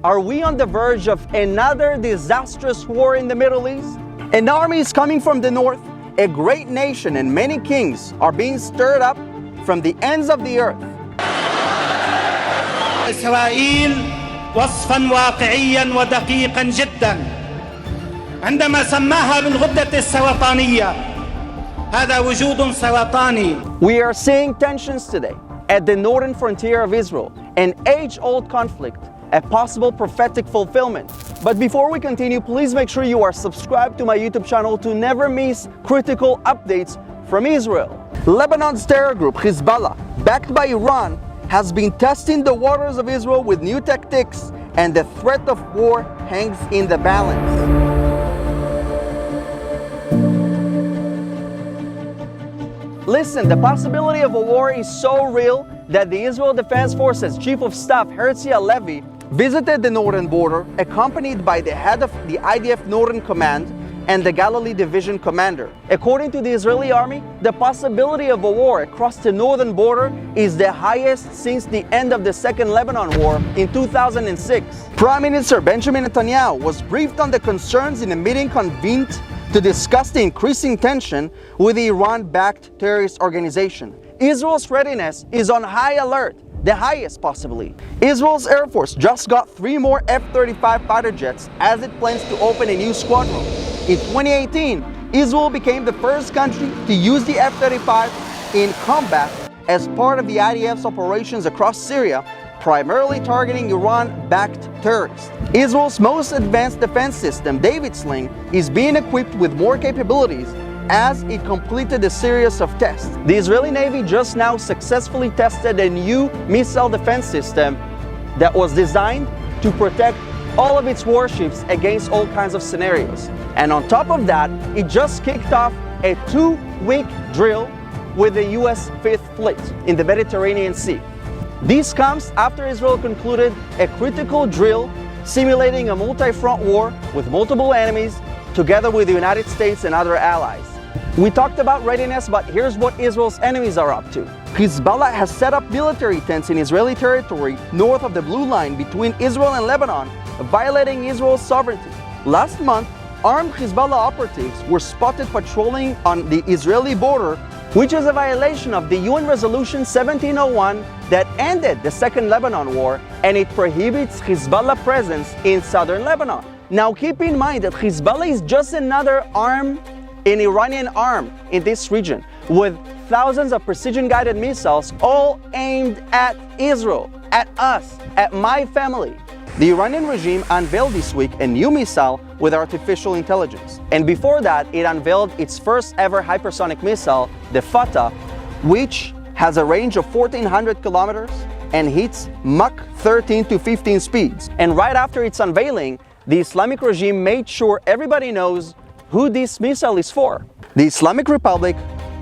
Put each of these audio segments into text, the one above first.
Are we on the verge of another disastrous war in the Middle East? An army is coming from the north. A great nation and many kings are being stirred up from the ends of the earth. إسرائيل وصفا واقعيا ودقيقا جدا عندما سماها بالغدة السرطانية. هذا وجود سرطاني. We are seeing tensions today at the northern frontier of Israel, an age-old conflict, a possible prophetic fulfillment. But before we continue, please make sure you are subscribed to my YouTube channel to never miss critical updates from Israel. Lebanon's terror group Hezbollah, backed by Iran, has been testing the waters of Israel with new tactics, and the threat of war hangs in the balance. Listen, the possibility of a war is so real that the Israel Defense Forces Chief of Staff Herzi Halevi visited the northern border, accompanied by the head of the IDF Northern Command and the Galilee Division commander. According to the Israeli army, the possibility of a war across the northern border is the highest since the end of the Second Lebanon War in 2006. Prime Minister Benjamin Netanyahu was briefed on the concerns in a meeting convened to discuss the increasing tension with the Iran-backed terrorist organization. Israel's readiness is on high alert, the highest possibly. Israel's Air Force just got 3 more F-35 fighter jets as it plans to open a new squadron. In 2018, Israel became the first country to use the F-35 in combat as part of the IDF's operations across Syria, primarily targeting Iran-backed terrorists. Israel's most advanced defense system, David Sling, is being equipped with more capabilities as it completed a series of tests. The Israeli Navy just now successfully tested a new missile defense system that was designed to protect all of its warships against all kinds of scenarios. And on top of that, it just kicked off a 2-week drill with the US 5th Fleet in the Mediterranean Sea. This comes after Israel concluded a critical drill simulating a multi-front war with multiple enemies together with the United States and other allies. We talked about readiness, but here's what Israel's enemies are up to. Hezbollah has set up military tents in Israeli territory north of the blue line between Israel and Lebanon, violating Israel's sovereignty. Last month, armed Hezbollah operatives were spotted patrolling on the Israeli border, which is a violation of the UN Resolution 1701 that ended the Second Lebanon War, and it prohibits Hezbollah presence in southern Lebanon. Now keep in mind that Hezbollah is just another arm, an Iranian arm in this region, with thousands of precision-guided missiles all aimed at Israel, at us, at my family. The Iranian regime unveiled this week a new missile with artificial intelligence. And before that, it unveiled its first ever hypersonic missile, the Fatah, which has a range of 1,400 kilometers and hits Mach 13 to 15 speeds. And right after its unveiling, the Islamic regime made sure everybody knows who this missile is for. The Islamic Republic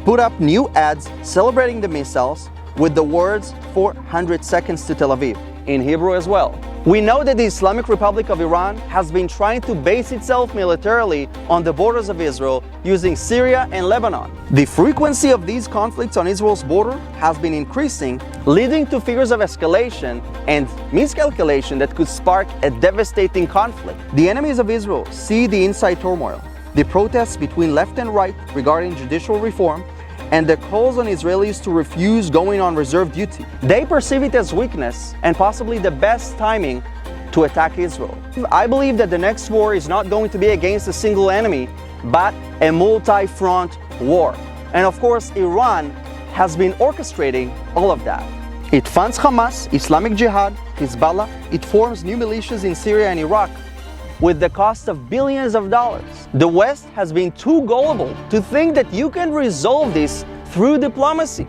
put up new ads celebrating the missiles with the words 400 seconds to Tel Aviv, in Hebrew as well. We know that the Islamic Republic of Iran has been trying to base itself militarily on the borders of Israel using Syria and Lebanon. The frequency of these conflicts on Israel's border has been increasing, leading to fears of escalation and miscalculation that could spark a devastating conflict. The enemies of Israel see the inside turmoil, the protests between left and right regarding judicial reform, and the calls on Israelis to refuse going on reserve duty. They perceive it as weakness and possibly the best timing to attack Israel. I believe that the next war is not going to be against a single enemy, but a multi-front war. And of course, Iran has been orchestrating all of that. It funds Hamas, Islamic Jihad, Hezbollah. It forms new militias in Syria and Iraq with the cost of billions of dollars. The West has been too gullible to think that you can resolve this through diplomacy.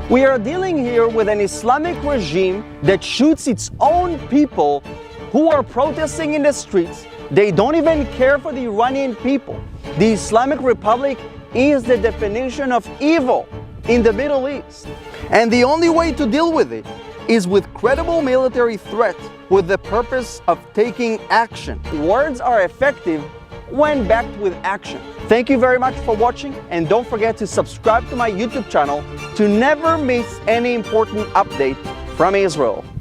We are dealing here with an Islamic regime that shoots its own people who are protesting in the streets. They don't even care for the Iranian people. The Islamic Republic is the definition of evil in the Middle East. And the only way to deal with it is with credible military threat with the purpose of taking action. Words are effective when backed with action. Thank you very much for watching, and don't forget to subscribe to my YouTube channel to never miss any important update from Israel.